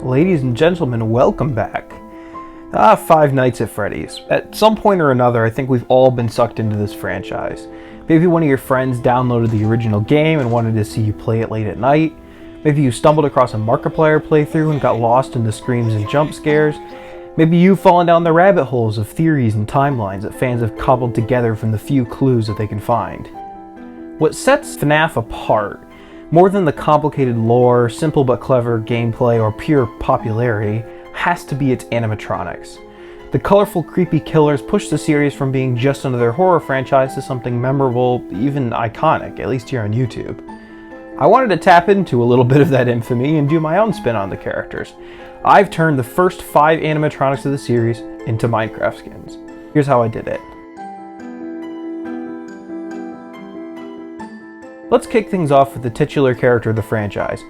Ladies and gentlemen, welcome back. Five Nights at Freddy's. At some point or another, I think we've all been sucked into this franchise. Maybe one of your friends downloaded the original game and wanted to see you play it late at night. Maybe you stumbled across a Markiplier playthrough and got lost in the screams and jump scares. Maybe you've fallen down the rabbit holes of theories and timelines that fans have cobbled together from the few clues that they can find. What sets FNAF apart, more than the complicated lore, simple but clever gameplay, or pure popularity, has to be its animatronics. The colorful, creepy killers push the series from being just another horror franchise to something memorable, even iconic, at least here on YouTube. I wanted to tap into a little bit of that infamy and do my own spin on the characters. I've turned the first 5 animatronics of the series into Minecraft skins. Here's how I did it. Let's kick things off with the titular character of the franchise.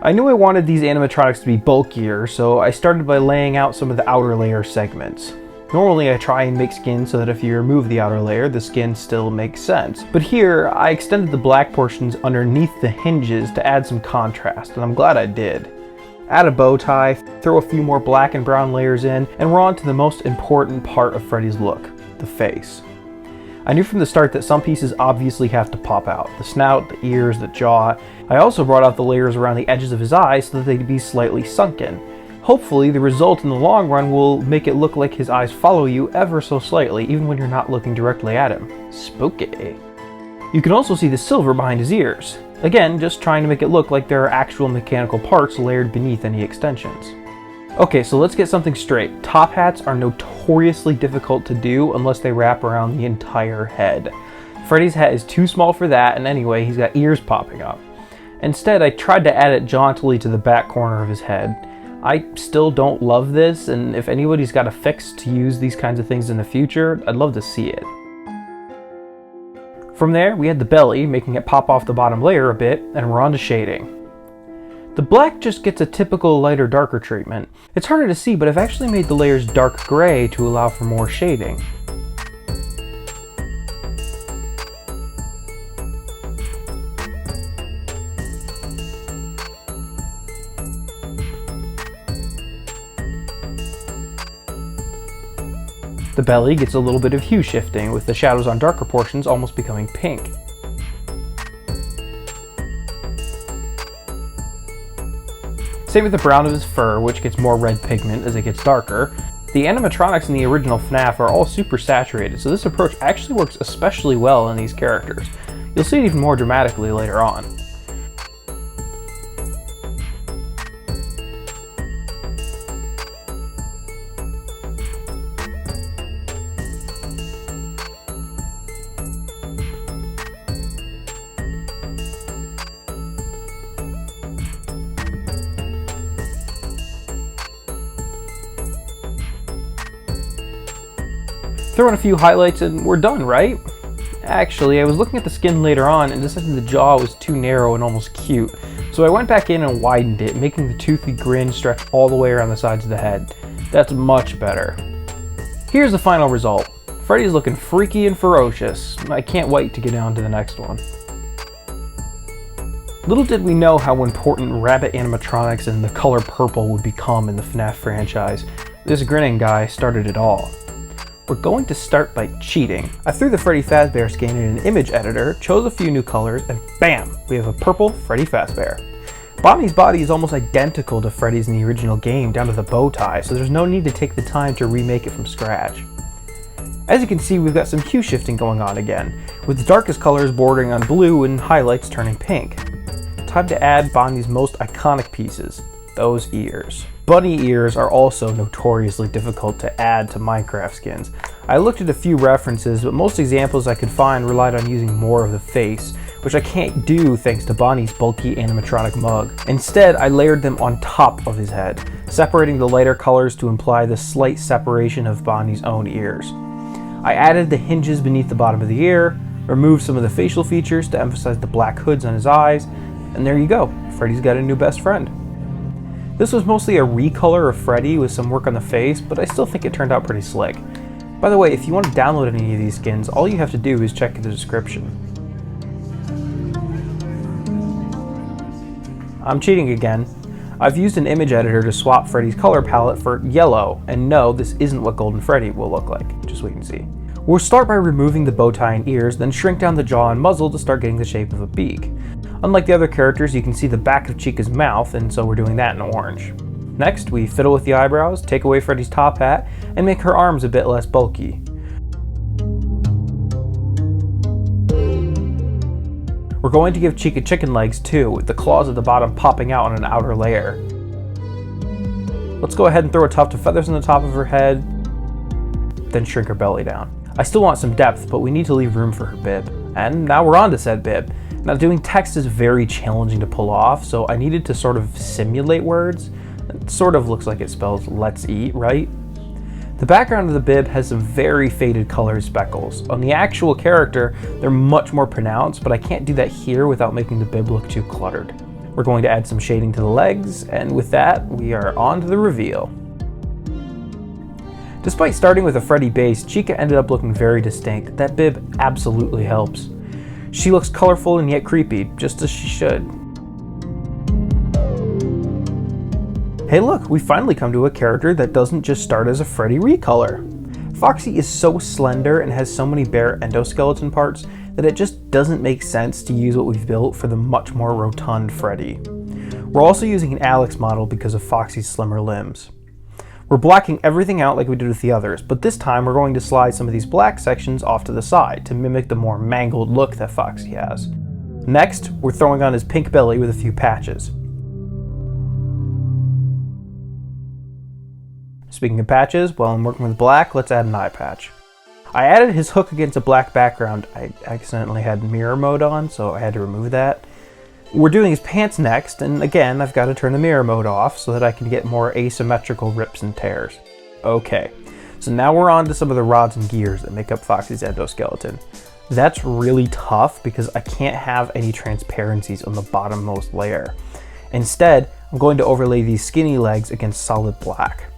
I knew I wanted these animatronics to be bulkier, so I started by laying out some of the outer layer segments. Normally I try and make skins so that if you remove the outer layer, the skin still makes sense. But here, I extended the black portions underneath the hinges to add some contrast, and I'm glad I did. Add a bow tie, throw a few more black and brown layers in, and we're on to the most important part of Freddy's look, the face. I knew from the start that some pieces obviously have to pop out. The snout, the ears, the jaw. I also brought out the layers around the edges of his eyes so that they'd be slightly sunken. Hopefully, the result in the long run will make it look like his eyes follow you ever so slightly, even when you're not looking directly at him. Spooky. You can also see the silver behind his ears. Again, just trying to make it look like there are actual mechanical parts layered beneath any extensions. Okay, so let's get something straight. Top hats are notoriously difficult to do unless they wrap around the entire head. Freddy's hat is too small for that, and anyway, he's got ears popping up. Instead, I tried to add it jauntily to the back corner of his head. I still don't love this, and if anybody's got a fix to use these kinds of things in the future, I'd love to see it. From there, we had the belly, making it pop off the bottom layer a bit, and we're on to shading. The black just gets a typical lighter darker treatment. It's harder to see, but I've actually made the layers dark gray to allow for more shading. The belly gets a little bit of hue shifting, with the shadows on darker portions almost becoming pink. Same with the brown of his fur, which gets more red pigment as it gets darker. The animatronics in the original FNAF are all super saturated, so this approach actually works especially well in these characters. You'll see it even more dramatically later on. Throw in a few highlights and we're done, right? Actually, I was looking at the skin later on and decided the jaw was too narrow and almost cute. So I went back in and widened it, making the toothy grin stretch all the way around the sides of the head. That's much better. Here's the final result. Freddy's looking freaky and ferocious. I can't wait to get on to the next one. Little did we know how important rabbit animatronics and the color purple would become in the FNAF franchise. This grinning guy started it all. We're going to start by cheating. I threw the Freddy Fazbear skin in an image editor, chose a few new colors, and bam! We have a purple Freddy Fazbear. Bonnie's body is almost identical to Freddy's in the original game, down to the bow tie, so there's no need to take the time to remake it from scratch. As you can see, we've got some hue shifting going on again, with the darkest colors bordering on blue and highlights turning pink. Time to add Bonnie's most iconic pieces, those ears. Bunny ears are also notoriously difficult to add to Minecraft skins. I looked at a few references, but most examples I could find relied on using more of the face, which I can't do thanks to Bonnie's bulky animatronic mug. Instead, I layered them on top of his head, separating the lighter colors to imply the slight separation of Bonnie's own ears. I added the hinges beneath the bottom of the ear, removed some of the facial features to emphasize the black hoods on his eyes, and there you go, Freddy's got a new best friend. This was mostly a recolor of Freddy with some work on the face, but I still think it turned out pretty slick. By the way, if you want to download any of these skins, all you have to do is check the description. I'm cheating again. I've used an image editor to swap Freddy's color palette for yellow, and no, this isn't what Golden Freddy will look like. Just wait and see. We'll start by removing the bow tie and ears, then shrink down the jaw and muzzle to start getting the shape of a beak. Unlike the other characters, you can see the back of Chica's mouth, and so we're doing that in orange. Next, we fiddle with the eyebrows, take away Freddy's top hat, and make her arms a bit less bulky. We're going to give Chica chicken legs too, with the claws at the bottom popping out on an outer layer. Let's go ahead and throw a tuft of feathers on the top of her head, then shrink her belly down. I still want some depth, but we need to leave room for her bib. And now we're on to said bib. Now doing text is very challenging to pull off, so I needed to sort of simulate words. It sort of looks like it spells let's eat, right? The background of the bib has some very faded colored speckles. On the actual character, they're much more pronounced, but I can't do that here without making the bib look too cluttered. We're going to add some shading to the legs, and with that, we are on to the reveal. Despite starting with a Freddy base, Chica ended up looking very distinct. That bib absolutely helps. She looks colorful and yet creepy, just as she should. Hey look, we finally come to a character that doesn't just start as a Freddy recolor. Foxy is so slender and has so many bare endoskeleton parts that it just doesn't make sense to use what we've built for the much more rotund Freddy. We're also using an Alex model because of Foxy's slimmer limbs. We're blacking everything out like we did with the others, but this time we're going to slide some of these black sections off to the side to mimic the more mangled look that Foxy has. Next, we're throwing on his pink belly with a few patches. Speaking of patches, while I'm working with black, let's add an eye patch. I added his hook against a black background. I accidentally had mirror mode on, so I had to remove that. We're doing his pants next, and again, I've got to turn the mirror mode off so that I can get more asymmetrical rips and tears. Okay, so now we're on to some of the rods and gears that make up Foxy's endoskeleton. That's really tough because I can't have any transparencies on the bottommost layer. Instead, I'm going to overlay these skinny legs against solid black.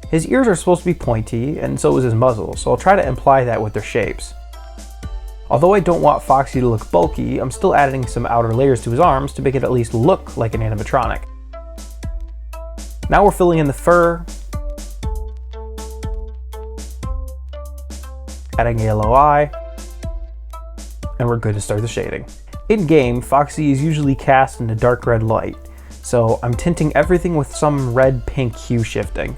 His ears are supposed to be pointy, and so is his muzzle, so I'll try to imply that with their shapes. Although I don't want Foxy to look bulky, I'm still adding some outer layers to his arms to make it at least look like an animatronic. Now we're filling in the fur, adding a yellow eye, and we're good to start the shading. In-game, Foxy is usually cast in a dark red light, so I'm tinting everything with some red-pink hue shifting.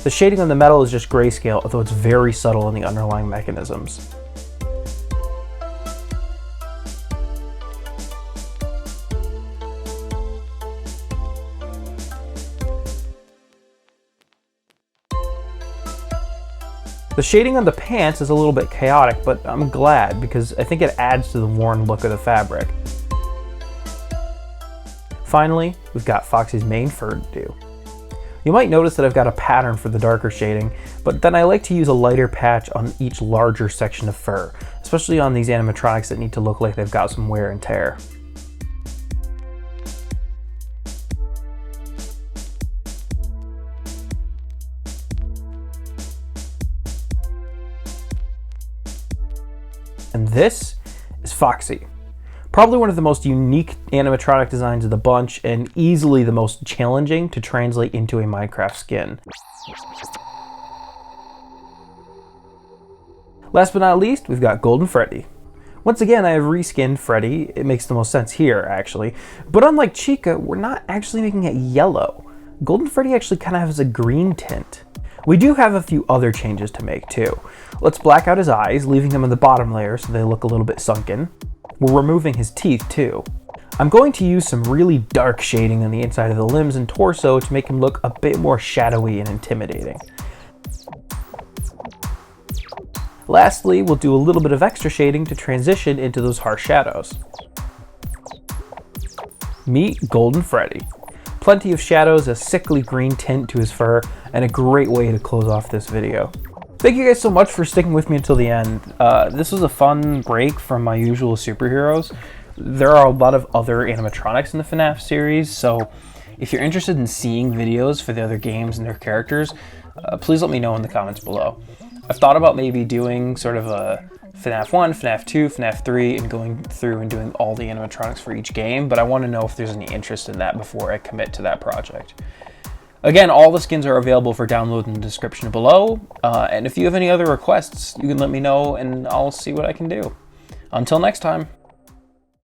The shading on the metal is just grayscale, although it's very subtle in the underlying mechanisms. The shading on the pants is a little bit chaotic, but I'm glad because I think it adds to the worn look of the fabric. Finally, we've got Foxy's main fur to do. You might notice that I've got a pattern for the darker shading, but then I like to use a lighter patch on each larger section of fur, especially on these animatronics that need to look like they've got some wear and tear. And this is Foxy. Probably one of the most unique animatronic designs of the bunch, and easily the most challenging to translate into a Minecraft skin. Last but not least, we've got Golden Freddy. Once again, I have reskinned Freddy. It makes the most sense here, actually. But unlike Chica, we're not actually making it yellow. Golden Freddy actually kind of has a green tint. We do have a few other changes to make too. Let's black out his eyes, leaving them in the bottom layer so they look a little bit sunken. We're removing his teeth too. I'm going to use some really dark shading on the inside of the limbs and torso to make him look a bit more shadowy and intimidating. Lastly, we'll do a little bit of extra shading to transition into those harsh shadows. Meet Golden Freddy. Plenty of shadows, a sickly green tint to his fur, and a great way to close off this video. Thank you guys so much for sticking with me until the end. This was a fun break from my usual superheroes. There are a lot of other animatronics in the FNAF series, so if you're interested in seeing videos for the other games and their characters, please let me know in the comments below. I've thought about maybe doing sort of a FNAF 1, FNAF 2, FNAF 3, and going through and doing all the animatronics for each game, but I want to know if there's any interest in that before I commit to that project. Again, all the skins are available for download in the description below, and if you have any other requests, you can let me know and I'll see what I can do. Until next time.